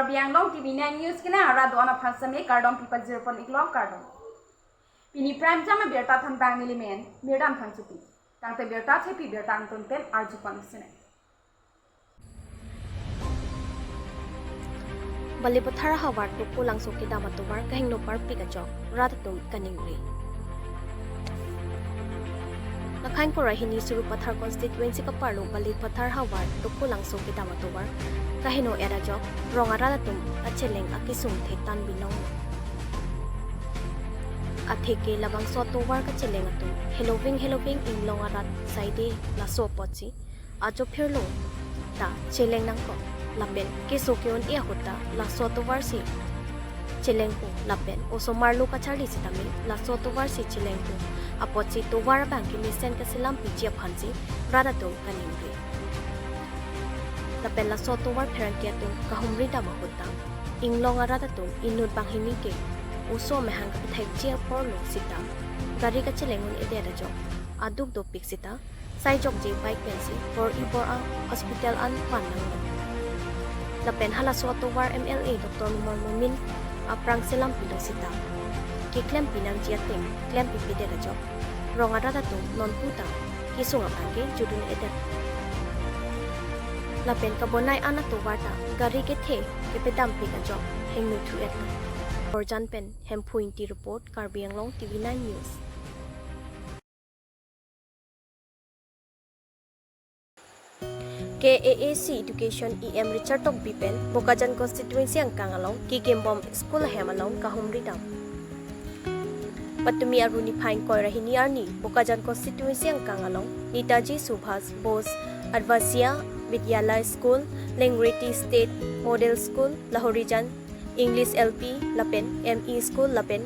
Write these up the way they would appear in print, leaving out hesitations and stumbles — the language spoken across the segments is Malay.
Anglong Tv9 News kena arah doa na phasame kardom pipa 0.1 kardom. Pini prime jama berta tham tang milimen mirdam tham chupi. Tang te berta chepi berta anton pen arju panisene. Balipathar hawar to pulang so kita matuwar kahing no par pikajo ratatum kaningri. Nakhain ko rahini Surupathar constituency ka parlo Balipathar hawar to pulang so kita matuwar kahino erajo rongaratum acheleng akisum thetan binong. Atheke labang soto war ka cheleng atu Heloving inglong arat saide la so pochi ajo phirlo ta cheleng nang ko laben kisokyon ia hota la soto war si cheleng ko laben oso marlo ka charli sitami la soto war si cheleng ko apochi to war bank ni sen ka silam pijia phanji radatum kaningri laben la soto war pheran tu kahumri da mahota inglong aradatum inut banghini ke uso mehang ka thai chia porlo sita gari ka chelengun edera jo aduk do pik sita sai jok je bike pensi for ibor a hospital an panang lapen hala soto war MLA Dr. Numar Mumin aprang selam pilo sita ki klem pinang jia tem klem pipi dera jo ronga rata tu non puta ki sunga pangke judun eder lapen kabonai ana to warta gari ke the ke pedam pika jo hengnu thu et Orjan Pen Hempuinti report Anglong Tv9 News. KAAC Education EM Richard Tok Bipen Bokajan constituency ang Kangalong Kikimbom School Hemalong Kahumri Dam. Patumi aruni phain koirahini arni Bokajan constituency ang Kangalong Netaji Subhas Bose Advasia Vidyalaya School Lengreti State Model School Lahorijan English LP Lapen ME School Lapen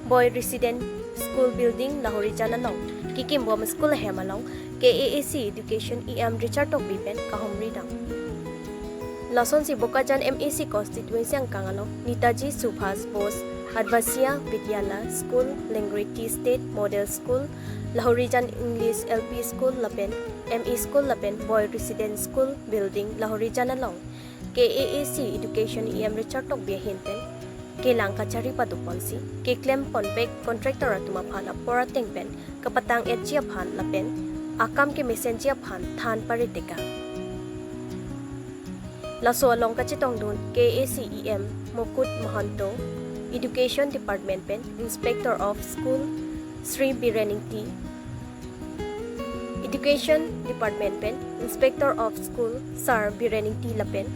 Boy Resident School Building Lahorijan along Kikimbom School Hemalong KAAC Education EM Richard Tok Bipen Kahumri Dam. Lason si Bokajan MAC constituency ang Kangalong Netaji Subhas Bose Advasia Vidyalaya School Lengreti State Model School Lahorijan English LP School Lapen ME School Lapen Boy Resident School Building Lahorijan along KAAC Education EM Richard Tok Biahinten Kelang kacari paduponsi ke claim konbek contractor atumaphan apora tengpen kapatang etjia phan lapen akam ke messenger phan than pariteka laso along kachitong dun KAAC EM Mokut Mohanto Education Department pen Inspector of School Sri Bireningti Education Department pen Inspector of School Sar Bireningti lapen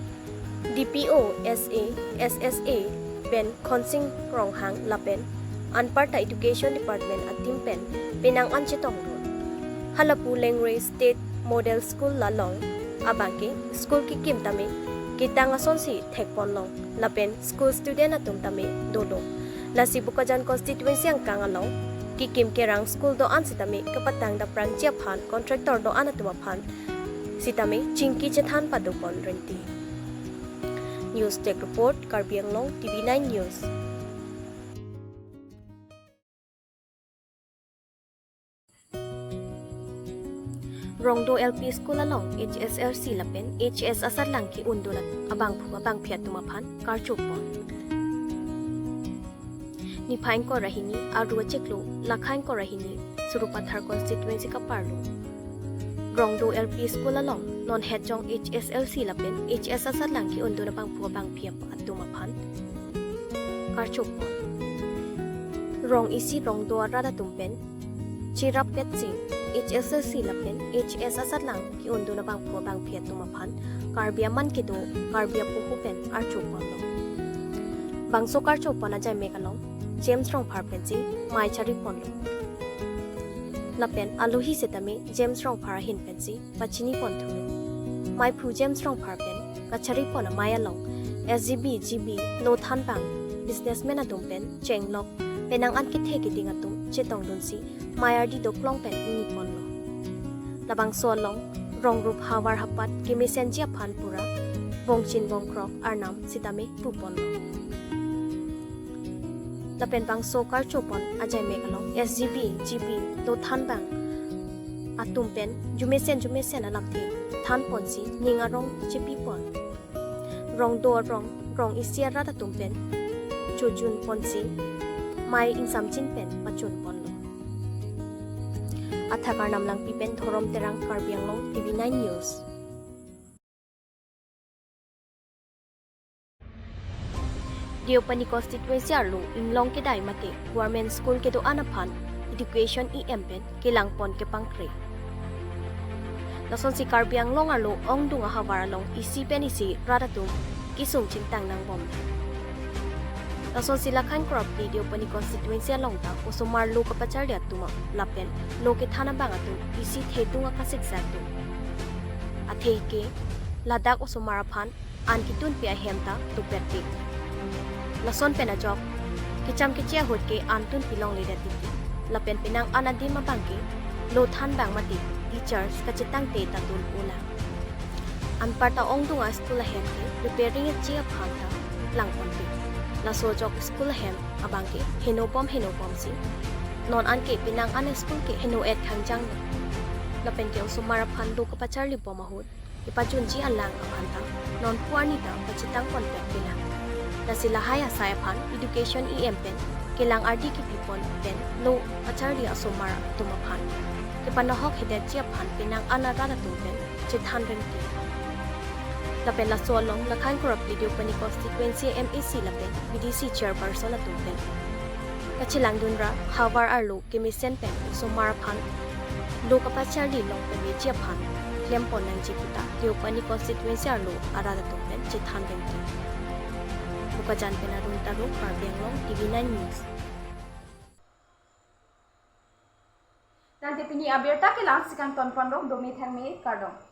DPO SA SSA Ben Konsing Ronghang Lapen Anparta Education Department at Timpen Pinang Anchitong Road Halapu Lengre State Model School Lalong Abangke School Kikim Tame Kitang Asonsi Thekpon Long Lapen School Student Atum Tame Dodo Lasi Bokajan Constituency ang Kangalong Kikim Kerang School Do An Sitame Kapatang da Prang Jiaphan Contractor Do An Atumaphan Sitame Chingki Chethan Padupon Renti News Tech Report Anglong Tv9 News. Rongdo LP School along HSLC Lapen HS Asar Langki Undulat Abang Phiat Tumaphan Karchupon Nipain ko rahini Arua Cheklo Lakhain ko rahini Surupathar constituency ka Parlo Rongdo LP School along non hejong HSLC Lapen HS Asar Langki Unduna bang phiat at Tumaphan Karchupon Rong isi Rongdo Arada Tumpen Chirap Petsing HSLC Lapen HS Asar Langki Unduna bang phiat Tumaphan Karbia Mankido Karbia Puhupen Archupon Bangso Karchupon ajay mekalong James Rong Parpensi Mai Charipon Lapen Alohi Setame James Rong Parahin Pensi Pachini Pontulu Mai Pru James Rong Parpen Kacharipon Maya Long SGB GB Lo Than Bang Businessman Atumpen Cheng Lok Penang Ankithe Kiting Atum Chetong Dunsi Mayar Di Doklong Pen Nipon Lo Labang Solong Rong Rup Hawar Hapat Kimisen Jiaphan Pura Bongchin Bongkrok Arnam Sitame Pupon Lo Lapen bang so Karchupon ajay mekalong SGB GB Lo Than Bang Atumpen Jumesen Alapti Than Ponsi Ningarong Chipipon Rong Do Rong rong isia rata tumpen chujun ponsi mai insam chin pen pachun ponlo athakar namlang pipen thorom terang Anglong TV9 News. Diopani constituency arlo Anglong kedai mate government school ke do anaphan education empen kelang pon ke pangkre. Nason si Anglong arlo ong dunga hawaralong isi penisi radatum kisung cintang nang bom. Nason sila kan crop video pani constituency along ta usumar lo kapachar dia tuma lapen lo ke thana bangatu isi thedunga kasikzatu. Athei ke ladak usumar phan an kitun pia hemta tupetik. Nason penajok kicham kichia hot ke antun pilong le datiti lapen pinang anadi mabangke lo than bang mati teachers kacitang te tatul ula an parta ong dunga school hem ke preparing it chia phanta lang onti la sojok school hem abangke henopom si non an ke pinang an school ke heno et khangjang lapen ke usumara phan lo kapachar li bomahut ipajun ji alang aphanta non puani ta kacitang konpek pila na sila haya saya phan education empen kelang RD ki pipon pen lo acharya asomara tumaphan ke panahok hidet chia phan pinang anarara tumpen chithan ren ki lapen la solong lakhan korap video pani constituency MAC lapen BDC chairperson atumpen kachilang dunra hawar arlo kemisen pen somara phan lo kapachari long pen chia phan lempon nang jiputa video pani constituency arlo arara tumpen chithan ren ki Bukajan penarun taru Anglong TV9 News. Dan tepini aberta ke lang sikan ton pondok domi thermi kardong.